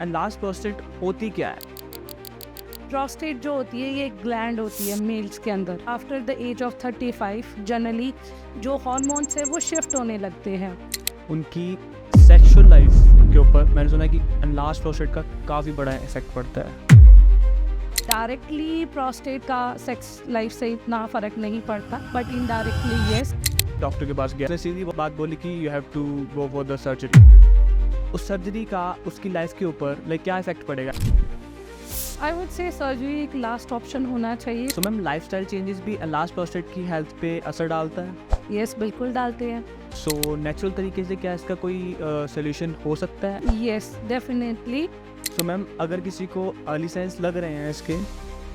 Enlarge prostate होती क्या है? प्रोस्टेट जो होती है ये एक ग्लैंड होती है मेल्स के अंदर। After the age of 35 generally जो हॉर्मोन्स है वो शिफ्ट होने लगते हैं। उनकी सेक्सुअल लाइफ के ऊपर मैंने सुना है कि एनलार्ज प्रोस्टेट का काफ़ी बड़ा इफेक्ट पड़ता है। डायरेक्टली प्रोस्टेट का सेक्स लाइफ से इतना फ़र्क नहीं पड़ता, बट इनडायरेक्टली येस। डॉक्टर के पास गया, उसने सीधी बात बोली कि you have to go for the surgery. उस सर्जरी का उसकी लाइफ के ऊपर क्या इफेक्ट पड़ेगा? आई वुड से सर्जरी एक लास्ट ऑप्शन होना चाहिए। तो मैम लाइफस्टाइल चेंजेस भी एनलार्ज प्रोस्टेट की हेल्थ पे असर डालता है? यस, बिल्कुल डालते हैं। सो नेचुरल तरीके से क्या इसका कोई सोल्यूशन हो सकता है? Yes, definitely. तो मैम अगर किसी को अर्ली साइंस लग रहे हैं इसके,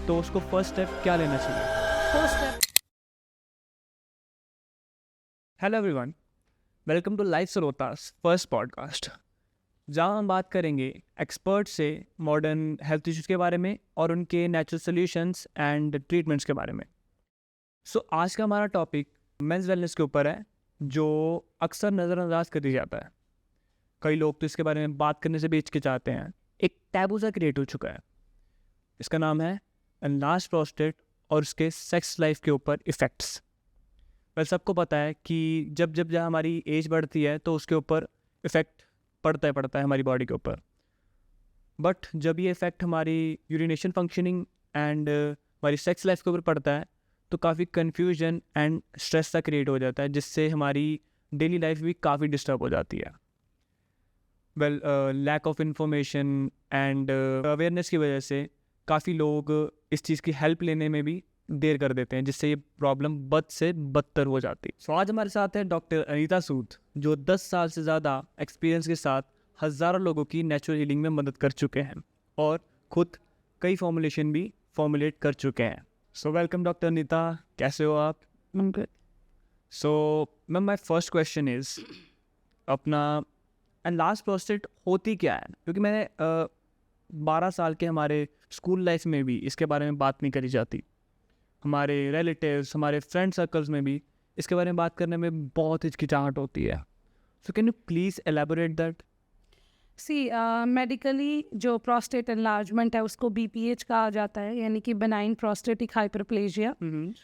तो उसको फर्स्ट स्टेप क्या लेना चाहिए? First step. Hello everyone, welcome to life सरोतास फर्स्ट पॉडकास्ट, जहाँ हम बात करेंगे एक्सपर्ट से मॉडर्न हेल्थ इश्यूज़ के बारे में और उनके नेचुरल सॉल्यूशंस एंड ट्रीटमेंट्स के बारे में। सो आज का हमारा टॉपिक मेंस वेलनेस के ऊपर है, जो अक्सर नज़रअंदाज कर दिया जाता है। कई लोग तो इसके बारे में बात करने से भी हिचकिचाते हैं। एक टैबू सा क्रिएट हो चुका है। इसका नाम है एनलार्ज प्रोस्टेट और उसके सेक्स लाइफ के ऊपर इफ़ेक्ट्स। वैसे सबको पता है कि जब हमारी एज बढ़ती है तो उसके ऊपर इफ़ेक्ट पड़ता है हमारी बॉडी के ऊपर। बट जब ये इफ़ेक्ट हमारी यूरिनेशन फंक्शनिंग एंड हमारी सेक्स लाइफ के ऊपर पड़ता है तो काफ़ी कन्फ्यूजन एंड स्ट्रेस सा क्रिएट हो जाता है, जिससे हमारी डेली लाइफ भी काफ़ी डिस्टर्ब हो जाती है। Well, lack of information and awareness की वजह से काफ़ी लोग इस चीज़ की हेल्प लेने में भी देर कर देते हैं, जिससे ये प्रॉब्लम बद से बदतर हो जाती है। सो आज हमारे साथ है डॉक्टर अनीता सूद, जो 10 साल से ज़्यादा एक्सपीरियंस के साथ हज़ारों लोगों की नेचुरल हीलिंग में मदद कर चुके हैं और खुद कई फॉर्मुलेशन भी फॉर्मुलेट कर चुके हैं। सो वेलकम डॉक्टर अनीता, कैसे हो आप? Good. So ma'am, my first question is अपना एनलार्ज प्रोस्टेट होती क्या है? क्योंकि मैंने 12 साल के हमारे स्कूल लाइफ में भी इसके बारे में बात नहीं करी जाती। हमारे रिलेटिव्स, हमारे फ्रेंड सर्कल्स में भी इसके बारे में बात करने में बहुत हिचकिचाहट होती है। So can you please elaborate that? See medically जो प्रोस्टेट एनलार्जमेंट है उसको BPH कहा जाता है, यानी कि बेनाइन प्रोस्टेटिक हाइपरप्लेजिया।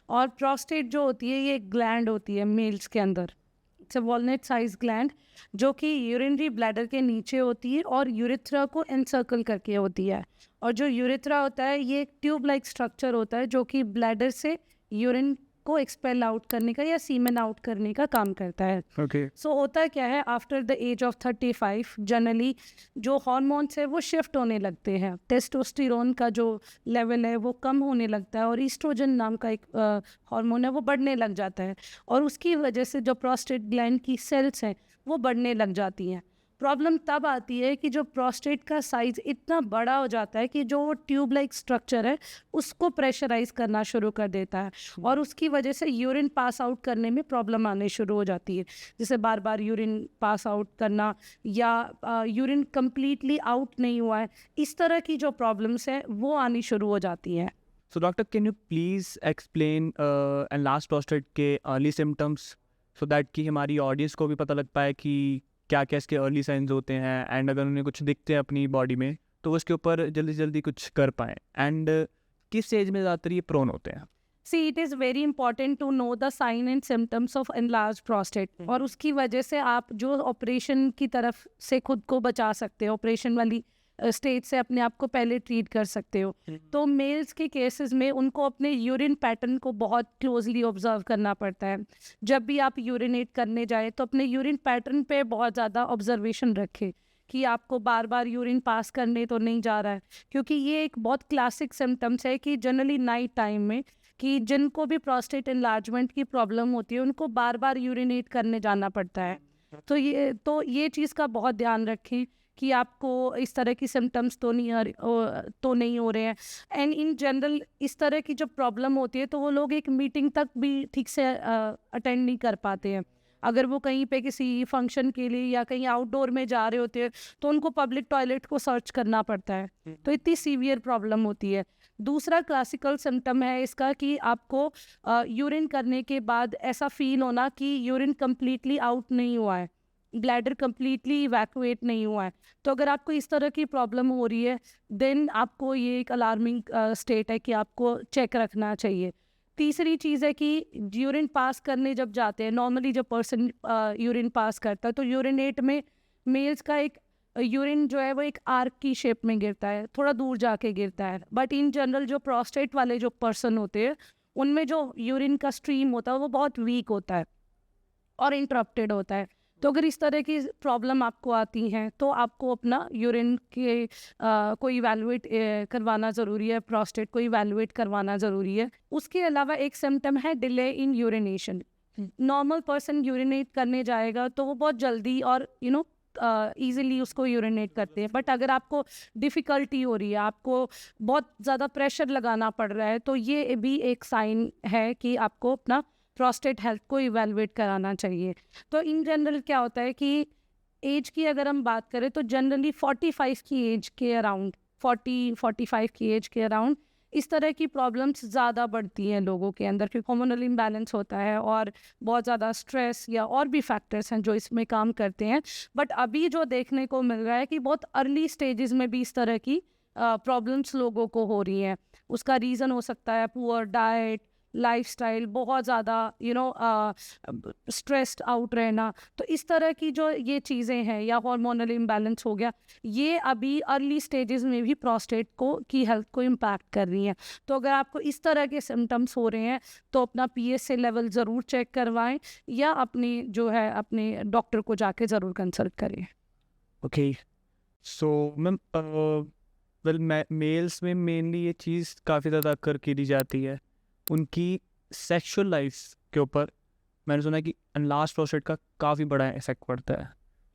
और प्रोस्टेट जो होती है ये एक ग्लैंड होती है मेल्स के अंदर। It's a walnut size gland जो कि यूरिनरी ब्लैडर के नीचे होती है और यूरेथ्रा को एनसर्कल करके होती है। और जो यूरेथ्रा होता है ये एक ट्यूब लाइक स्ट्रक्चर होता है जो कि ब्लैडर से यूरिन को एक्सपेल आउट करने का या सीमेन आउट करने का काम करता है। ओके। सो होता क्या है, after the age of 35 generally जो हॉर्मोन्स है वो शिफ्ट होने लगते हैं। टेस्टोस्टेरोन का जो लेवल है वो कम होने लगता है और ईस्ट्रोजन नाम का एक हार्मोन है वो बढ़ने लग जाता है, और उसकी वजह से जो प्रोस्टेट ग्लैंड की सेल्स हैं वो बढ़ने लग जाती हैं। प्रॉब्लम तब आती है कि जो प्रोस्टेट का साइज इतना बड़ा हो जाता है कि जो ट्यूब लाइक स्ट्रक्चर है उसको प्रेशराइज करना शुरू कर देता है, और उसकी वजह से यूरिन पास आउट करने में प्रॉब्लम आने शुरू हो जाती है, जैसे बार बार यूरिन पास आउट करना या यूरिन कम्प्लीटली आउट नहीं हुआ है, इस तरह की जो प्रॉब्लम्स हैं वो आनी शुरू हो जाती हैं। So doctor, can you please explain enlarge prostate के अर्ली सिम्टम्स, सो दैट कि हमारी ऑडियंस को भी पता लग पाए कि क्या क्या इसके अर्ली साइंस होते हैं, एंड अगर उन्हें कुछ दिखते हैं अपनी बॉडी में तो वो इसके ऊपर जल्दी जल्दी कुछ कर पाएँ, एंड किस एज में ज़्यादातर ये प्रोन होते हैं? See, it is very important to know the sign and symptoms of enlarged prostate, और उसकी वजह से आप जो ऑपरेशन की तरफ से खुद को बचा सकते हो, ऑपरेशन वाली स्टेज से अपने आप को पहले ट्रीट कर सकते हो। तो मेल्स के केसेस में उनको अपने यूरिन पैटर्न को बहुत क्लोजली ऑब्जर्व करना पड़ता है। जब भी आप यूरिनेट करने जाए तो अपने यूरिन पैटर्न पे बहुत ज़्यादा ऑब्जर्वेशन रखें कि आपको बार बार यूरिन पास करने तो नहीं जा रहा है, क्योंकि ये एक बहुत क्लासिक सिम्टम्स है कि जनरली नाइट टाइम में कि जिनको भी प्रोस्टेट एनलार्जमेंट की प्रॉब्लम होती है उनको बार बार यूरिनेट करने जाना पड़ता है। तो ये चीज़ का बहुत ध्यान रखें कि आपको इस तरह की सिम्टम्स तो नहीं हो रहे हैं। एंड इन जनरल इस तरह की जब प्रॉब्लम होती है तो वो लोग एक मीटिंग तक भी ठीक से अटेंड नहीं कर पाते हैं। अगर वो कहीं पे किसी फंक्शन के लिए या कहीं आउटडोर में जा रहे होते हैं तो उनको पब्लिक टॉयलेट को सर्च करना पड़ता है, तो इतनी सीवियर प्रॉब्लम होती है। दूसरा क्लासिकल सिम्टम है इसका कि आपको यूरिन करने के बाद ऐसा फील होना कि यूरिन कम्प्लीटली आउट नहीं हुआ है, ब्लैडर कम्प्लीटली इवैक्यूएट नहीं हुआ है। तो अगर आपको इस तरह की प्रॉब्लम हो रही है देन आपको ये एक अलार्मिंग स्टेट है कि आपको चेक रखना चाहिए। तीसरी चीज़ है कि यूरिन पास करने जब जाते हैं, नॉर्मली जब पर्सन यूरिन पास करता है तो यूरिनेट में मेल्स का एक यूरिन जो है वो एक आर्क की शेप में गिरता है, थोड़ा दूर जाके गिरता है। बट इन जनरल जो प्रोस्टेट वाले जो पर्सन होते हैं उनमें जो यूरिन का स्ट्रीम होता है वो बहुत वीक होता है और इंटरप्टेड होता है। तो अगर इस तरह की प्रॉब्लम आपको आती हैं तो आपको अपना यूरिन के को इवैल्यूएट करवाना ज़रूरी है, प्रोस्टेट को इवैल्यूएट करवाना ज़रूरी है। उसके अलावा एक सिम्टम है delay in urination. Normal person urinate करने जाएगा तो वो बहुत जल्दी और ईजिली उसको यूरिनेट करते हैं। बट अगर आपको डिफ़िकल्टी हो रही है, आपको बहुत ज़्यादा प्रेशर लगाना पड़ रहा है, तो ये भी एक साइन है कि आपको अपना प्रोस्टेट हेल्थ को इवैल्यूएट कराना चाहिए। तो इन जनरल क्या होता है कि एज की अगर हम बात करें तो जनरली 45 की एज के अराउंड 40-45 की एज के अराउंड इस तरह की प्रॉब्लम्स ज़्यादा बढ़ती हैं लोगों के अंदर, क्योंकि हार्मोनल इम्बैलेंस होता है और बहुत ज़्यादा स्ट्रेस या और भी फैक्टर्स हैं जो इसमें काम करते हैं। बट अभी जो देखने को मिल रहा है कि बहुत अर्ली स्टेजेस में भी इस तरह की प्रॉब्लम्स लोगों को हो रही हैं। उसका रीज़न हो सकता है पुअर डाइट, लाइफस्टाइल, बहुत ज़्यादा स्ट्रेस्ड आउट रहना। तो इस तरह की जो ये चीज़ें हैं या हार्मोनल इम्बैलेंस हो गया, ये अभी अर्ली स्टेजेस में भी प्रोस्टेट को की हेल्थ को इम्पैक्ट कर रही हैं। तो अगर आपको इस तरह के सिम्टम्स हो रहे हैं तो अपना PSA लेवल ज़रूर चेक करवाएं या अपने डॉक्टर को जाके ज़रूर कंसल्ट करें। Okay, so ma'am well males में मेनली ये चीज़ काफ़ी ज़्यादा कर की दी जाती है उनकी सेक्सुअल लाइफ के ऊपर। मैंने सुना है कि अनलार्ज प्रोस्टेट का काफ़ी बड़ा इफेक्ट पड़ता है।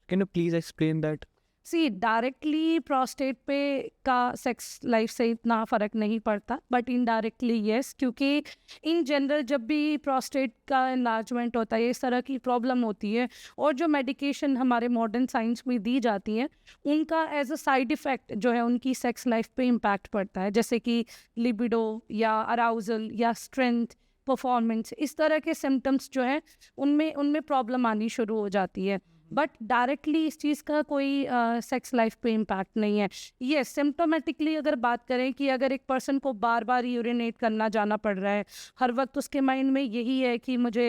Can you please explain that? See directly prostate पे का सेक्स लाइफ से इतना फ़र्क नहीं पड़ता, बट इनडायरेक्टली येस, क्योंकि इन जनरल जब भी प्रोस्टेट का एनलार्जमेंट होता है, इस तरह की प्रॉब्लम होती है और जो मेडिकेशन हमारे मॉडर्न साइंस में दी जाती हैं उनका एज अ साइड इफ़ेक्ट जो है उनकी सेक्स लाइफ पे इम्पैक्ट पड़ता है, जैसे कि लिबिडो या अराउजल या स्ट्रेंथ, परफॉर्मेंस, इस तरह के सिम्टम्स जो है उनमें प्रॉब्लम आनी शुरू हो जाती है। बट डायरेक्टली इस चीज़ का कोई सेक्स लाइफ पे इम्पैक्ट नहीं है। ये सिम्टोमेटिकली अगर बात करें कि अगर एक पर्सन को बार बार यूरिनेट करना जाना पड़ रहा है, हर वक्त उसके माइंड में यही है कि मुझे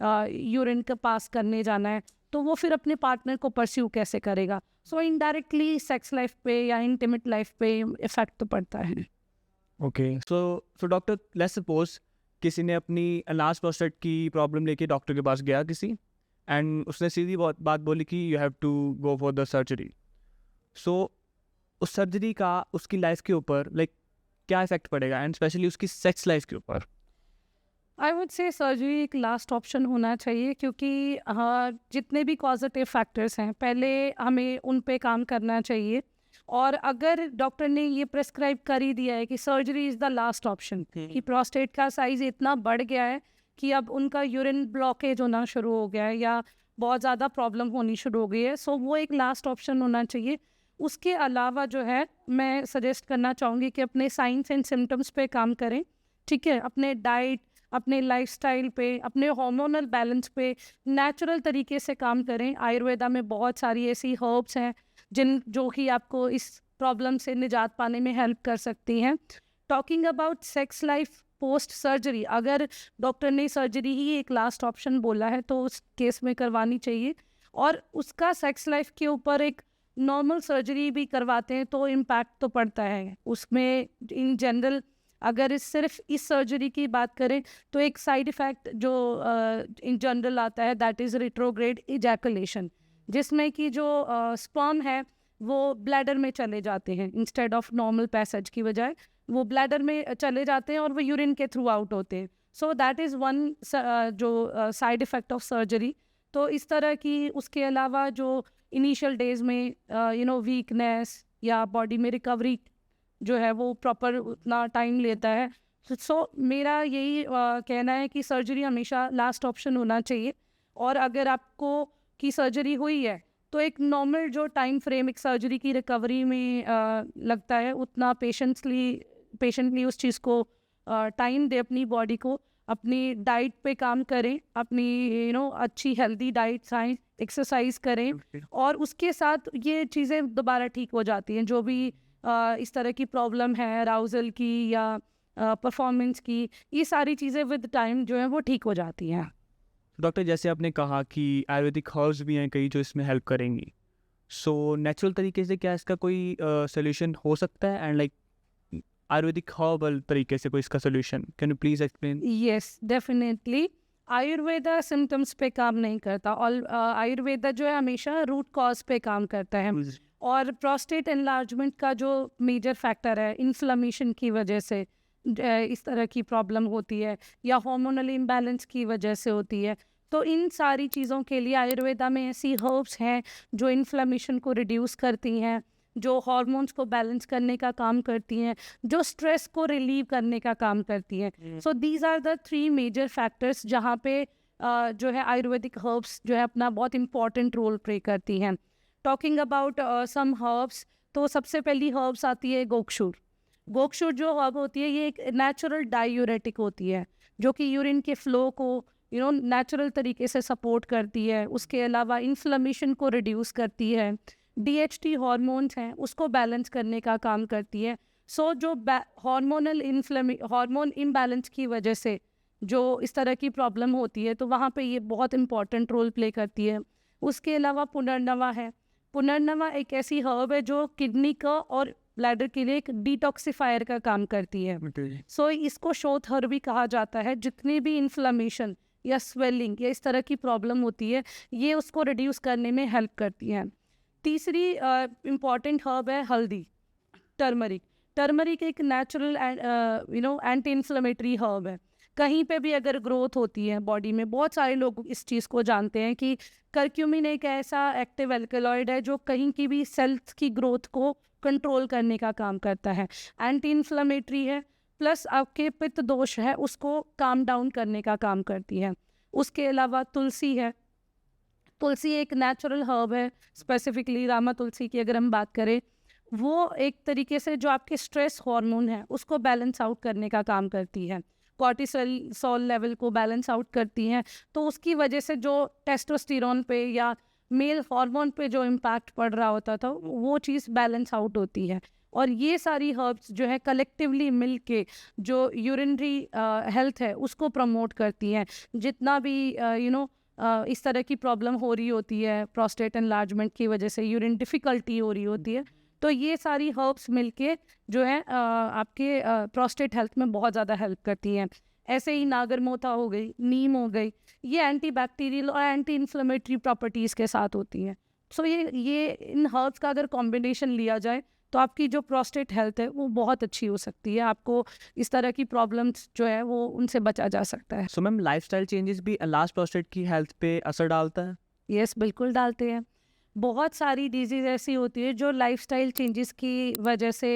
यूरिन का पास करने जाना है, तो वो फिर अपने पार्टनर को परस्यू कैसे करेगा? सो इनडायरेक्टली सेक्स लाइफ पे या इंटीमेट लाइफ पे इफेक्ट तो पड़ता है। Okay, so doctor, let's suppose किसी ने अपनी अनलार्ज प्रोस्टेट की प्रॉब्लम लेके डॉक्टर के पास गया किसी, एंड उसने सीधी बात बोली कि you have to go for the surgery. So उस सर्जरी का उसकी लाइफ के ऊपर क्या इफेक्ट पड़ेगा, एंड स्पेशली उसकी सेक्स लाइफ के ऊपर? आई वुड से सर्जरी एक लास्ट ऑप्शन होना चाहिए, क्योंकि जितने भी पॉजिटिव फैक्टर्स हैं पहले हमें उन पे काम करना चाहिए। और अगर डॉक्टर ने ये प्रेस्क्राइब कर ही दिया है कि surgery is the last option, कि प्रोस्टेट का साइज़ इतना बढ़ गया है कि अब उनका यूरिन ब्लॉकेज होना शुरू हो गया है या बहुत ज़्यादा प्रॉब्लम होनी शुरू हो गई है, सो वो एक लास्ट ऑप्शन होना चाहिए। उसके अलावा जो है मैं सजेस्ट करना चाहूँगी कि अपने साइंस एंड सिम्टम्स पे काम करें, ठीक है, अपने डाइट, अपने लाइफस्टाइल पे, अपने हार्मोनल बैलेंस पे नेचुरल तरीके से काम करें। आयुर्वेदा में बहुत सारी ऐसी हर्ब्स हैं जो कि आपको इस प्रॉब्लम से निजात पाने में हेल्प कर सकती हैं। Talking about sex life post surgery, अगर डॉक्टर ने सर्जरी ही एक लास्ट ऑप्शन बोला है तो उस केस में करवानी चाहिए। और उसका सेक्स लाइफ के ऊपर एक नॉर्मल सर्जरी भी करवाते हैं तो इम्पैक्ट तो पड़ता है उसमें। इन जनरल अगर सिर्फ इस सर्जरी की बात करें तो एक साइड इफ़ेक्ट जो इन जनरल आता है दैट इज़ रिट्रोग्रेड इजैकुलेशन, जिसमें कि जो स्पर्म है वो ब्लैडर में चले जाते हैं इंस्टेड ऑफ नॉर्मल पैसेज की बजाय वो ब्लैडर में चले जाते हैं और वो यूरिन के थ्रू आउट होते हैं। सो दैट इज़ वन जो साइड इफ़ेक्ट ऑफ सर्जरी। तो इस तरह की उसके अलावा जो इनिशियल डेज में वीकनेस या बॉडी में रिकवरी जो है वो प्रॉपर उतना टाइम लेता है। सो मेरा यही कहना है कि सर्जरी हमेशा लास्ट ऑप्शन होना चाहिए। और अगर आपको की सर्जरी हुई है तो एक नॉर्मल जो टाइम फ्रेम एक सर्जरी की रिकवरी में लगता है उतना पेशेंटली उस चीज़ को टाइम दे अपनी बॉडी को। अपनी डाइट पे काम करें, अपनी अच्छी हेल्दी डाइट खाएं, एक्सरसाइज करें, और उसके साथ ये चीज़ें दोबारा ठीक हो जाती हैं। जो भी इस तरह की प्रॉब्लम है अराउजल की या परफॉर्मेंस की, ये सारी चीज़ें विद टाइम जो है वो ठीक हो जाती हैं। डॉक्टर, जैसे आपने कहा कि आयुर्वेदिक हर्ब्स भी हैं कई जो इसमें हेल्प करेंगी, सो नेचुरल तरीके से क्या इसका कोई सोल्यूशन हो सकता है, एंड लाइक आयुर्वेदिक हर्बल तरीके से कोई इसका solution, can you please explain? Yes, definitely. Ayurveda symptoms पे काम नहीं करता, और आयुर्वेदा जो है हमेशा रूट कॉज पे काम करता है। और प्रोस्टेट एनलार्जमेंट का जो मेजर फैक्टर है, इन्फ्लेमेशन की वजह से इस तरह की प्रॉब्लम होती है, या हार्मोनल इम्बैलेंस की वजह से होती है। तो इन सारी चीज़ों के लिए आयुर्वेदा में ऐसी हर्ब्स हैं जो इन्फ्लेमेशन को रिड्यूस करती हैं, जो हार्मोन्स को बैलेंस करने का काम करती हैं, जो स्ट्रेस को रिलीव करने का काम करती हैं। So these are the 3 major factors जहाँ पे जो है आयुर्वेदिक हर्ब्स जो है अपना बहुत इंपॉर्टेंट रोल प्ले करती हैं। टॉकिंग अबाउट सम हर्ब्स, तो सबसे पहली हर्ब्स आती है गोक्षुर। गोक्षुर जो हर्ब होती है ये एक नेचुरल डायूरेटिक होती है, जो कि यूरिन के फ्लो को नेचुरल तरीके से सपोर्ट करती है। उसके अलावा इन्फ्लेमेशन को रिड्यूस करती है, DHT हॉर्मोन्स हैं उसको बैलेंस करने का काम करती है। सो जो हार्मोन इम्बैलेंस की वजह से जो इस तरह की प्रॉब्लम होती है, तो वहाँ पे ये बहुत इंपॉर्टेंट रोल प्ले करती है। उसके अलावा पुनर्नवा है। पुनर्नवा एक ऐसी हर्ब है जो किडनी का और ब्लैडर के लिए एक डिटॉक्सिफायर का काम करती है। सो इसको शोथ भी कहा जाता है। जितनी भी इन्फ्लेमेशन या स्वेलिंग या इस तरह की प्रॉब्लम होती है, ये उसको रिड्यूस करने में हेल्प करती है। तीसरी इम्पॉर्टेंट हर्ब है हल्दी, टर्मरिक। टर्मरिक एक नेचुरल एंटी इन्फ्लेमेटरी हर्ब है। कहीं पे भी अगर ग्रोथ होती है बॉडी में, बहुत सारे लोग इस चीज़ को जानते हैं कि करक्यूमिन एक ऐसा एक्टिव एल्कलॉइड है जो कहीं की भी सेल्स की ग्रोथ को कंट्रोल करने का काम करता है। एंटी इन्फ्लेमेटरी है, प्लस आपके पित्त दोष है उसको काम डाउन करने का काम करती है। उसके अलावा तुलसी है। तुलसी एक नेचुरल हर्ब है, स्पेसिफिकली रामा तुलसी की अगर हम बात करें, वो एक तरीके से जो आपके स्ट्रेस हार्मोन है उसको बैलेंस आउट करने का काम करती है। कॉर्टिसोल लेवल को बैलेंस आउट करती हैं, तो उसकी वजह से जो टेस्टोस्टेरोन पे या मेल हार्मोन पे जो इम्पैक्ट पड़ रहा होता था, वो चीज़ बैलेंस आउट होती है। और ये सारी हर्ब्स जो है कलेक्टिवली मिल के जो यूरिनरी हेल्थ है उसको प्रमोट करती हैं। जितना भी इस तरह की प्रॉब्लम हो रही होती है, प्रोस्टेट एनलार्जमेंट की वजह से यूरिन डिफ़िकल्टी हो रही होती है, तो ये सारी हर्ब्स मिलके जो है आपके प्रोस्टेट हेल्थ में बहुत ज़्यादा हेल्प करती हैं। ऐसे ही नागरमोथा हो गई, नीम हो गई, ये एंटीबैक्टीरियल और एंटी इन्फ्लेमेटरी प्रॉपर्टीज़ के साथ होती हैं। सो ये इन हर्ब्स का अगर कॉम्बिनेशन लिया जाए तो आपकी जो प्रोस्टेट हेल्थ है वो बहुत अच्छी हो सकती है। आपको इस तरह की प्रॉब्लम्स जो है वो उनसे बचा जा सकता है। सो मैम, लाइफस्टाइल चेंजेस भी एनलार्ज प्रोस्टेट की हेल्थ पे असर डालता है? यस, बिल्कुल डालते हैं। बहुत सारी डिजीज़ ऐसी होती है जो लाइफस्टाइल चेंजेस की वजह से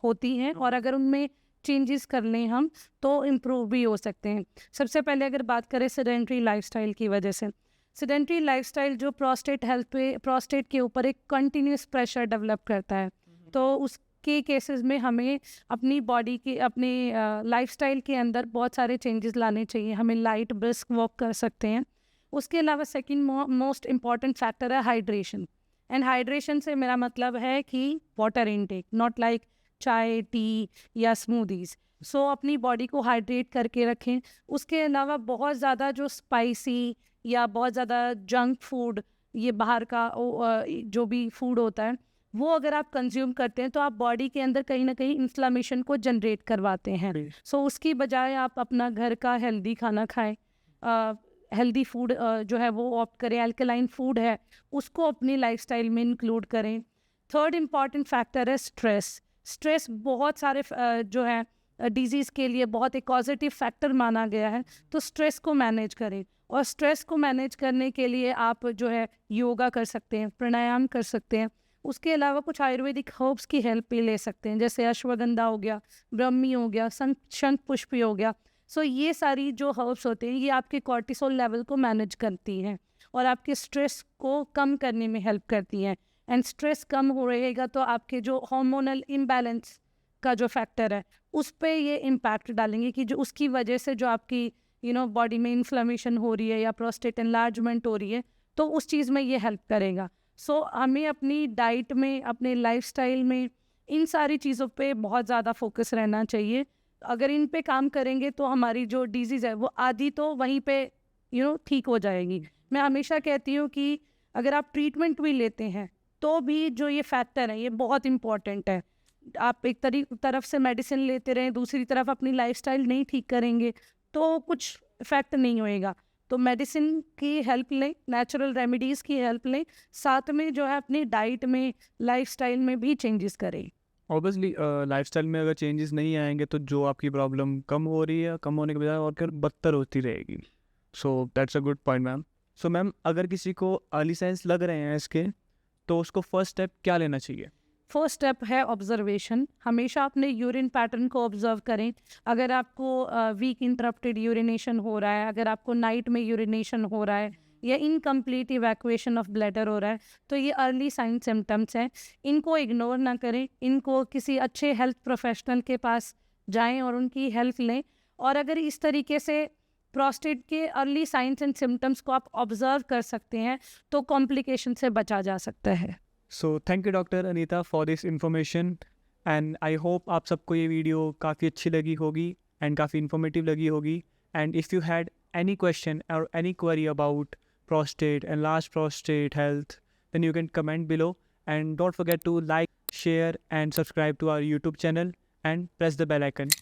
होती हैं, और अगर उनमें चेंजेस कर लें हम तो इम्प्रूव भी हो सकते हैं। सबसे पहले अगर बात करें सेडेंट्री लाइफस्टाइल की वजह से, सेडेंट्री लाइफस्टाइल जो प्रोस्टेट हेल्थ पे, प्रोस्टेट के ऊपर एक कंटिन्यूस प्रेशर डेवलप करता है, तो उसके केसेस में हमें अपनी बॉडी की, अपने लाइफस्टाइल के अंदर बहुत सारे चेंजेस लाने चाहिए। हमें लाइट ब्रिस्क वॉक कर सकते हैं। उसके अलावा सेकंड मोस्ट इम्पॉर्टेंट फैक्टर है हाइड्रेशन। एंड हाइड्रेशन से मेरा मतलब है कि वाटर इनटेक, नॉट लाइक चाय, टी या स्मूदीज़। सो अपनी बॉडी को हाइड्रेट करके रखें। उसके अलावा बहुत ज़्यादा जो स्पाइसी या बहुत ज़्यादा जंक फूड, ये बाहर का जो भी फूड होता है, वो अगर आप कंज्यूम करते हैं तो आप बॉडी के अंदर कहीं ना कहीं इन्फ्लामेशन को जनरेट करवाते हैं। सो उसकी बजाय आप अपना घर का हेल्दी खाना खाएं, हेल्दी फूड जो है वो ऑप्ट करें, अल्कलाइन फूड है उसको अपनी लाइफस्टाइल में इंक्लूड करें। थर्ड इम्पॉर्टेंट फैक्टर है स्ट्रेस। स्ट्रेस बहुत सारे जो है डिजीज़ के लिए बहुत एक पॉजिटिव फैक्टर माना गया है, तो स्ट्रेस को मैनेज करें। और स्ट्रेस को मैनेज करने के लिए आप जो है योगा कर सकते हैं, प्राणायाम कर सकते हैं। उसके अलावा कुछ आयुर्वेदिक हर्ब्स की हेल्प भी ले सकते हैं, जैसे अश्वगंधा हो गया, ब्रह्मी हो गया, शंख पुष्पी हो गया। सो ये सारी जो हर्ब्स होते हैं ये आपके कॉर्टिसोल लेवल को मैनेज करती हैं और आपके स्ट्रेस को कम करने में हेल्प करती हैं। एंड स्ट्रेस कम हो रहेगा तो आपके जो हार्मोनल इम्बैलेंस का जो फैक्टर है उस पर ये इम्पैक्ट डालेंगे कि जो उसकी वजह से जो आपकी बॉडी में इन्फ्लेमेशन हो रही है या प्रोस्टेट एनलार्जमेंट हो रही है, तो उस चीज़ में ये हेल्प करेगा। सो हमें अपनी डाइट में, अपने लाइफस्टाइल में, इन सारी चीज़ों पे बहुत ज़्यादा फोकस रहना चाहिए। अगर इन पे काम करेंगे तो हमारी जो डिजीज़ है वो आधी तो वहीं पे ठीक हो जाएगी। मैं हमेशा कहती हूँ कि अगर आप ट्रीटमेंट भी लेते हैं तो भी जो ये फैक्टर है ये बहुत इम्पॉर्टेंट है। आप एक तरफ से मेडिसिन लेते रहें, दूसरी तरफ अपनी लाइफस्टाइल नहीं ठीक करेंगे तो कुछ इफेक्ट नहीं होएगा। तो मेडिसिन की हेल्प लें, नेचुरल रेमेडीज़ की हेल्प लें, साथ में जो है अपनी डाइट में, लाइफस्टाइल में भी चेंजेस करें। ऑब्वियसली लाइफस्टाइल में अगर चेंजेस नहीं आएंगे तो जो आपकी प्रॉब्लम कम हो रही है, कम होने के बजाय और फिर बदतर होती रहेगी। So that's a good point ma'am. So ma'am, अगर किसी को अर्ली साइंस लग रहे हैं इसके, तो उसको फर्स्ट स्टेप क्या लेना चाहिए? फर्स्ट स्टेप है ऑब्जर्वेशन। हमेशा अपने यूरिन पैटर्न को ऑब्जर्व करें। अगर आपको वीक इंटरप्टेड यूरिनेशन हो रहा है, अगर आपको नाइट में यूरिनेशन हो रहा है या इनकम्प्लीट इवैक्यूएशन ऑफ ब्लैडर हो रहा है, तो ये अर्ली साइन सिम्टम्स हैं। इनको इग्नोर ना करें, इनको किसी अच्छे हेल्थ प्रोफेशनल के पास जाएं और उनकी हेल्प लें। और अगर इस तरीके से प्रोस्टेट के अर्ली साइंस एंड सिम्टम्स को आप ऑब्जर्व कर सकते हैं तो कॉम्प्लिकेशन से बचा जा सकता है। So thank you doctor Anita for this information, and I hope आप सबको ये वीडियो काफ़ी अच्छी लगी होगी एंड काफ़ी इन्फॉर्मेटिव लगी होगी। And if you had any question or any query about prostate and large prostate health, then you can comment below, and don't forget to like, share and subscribe to our YouTube channel and press the bell icon.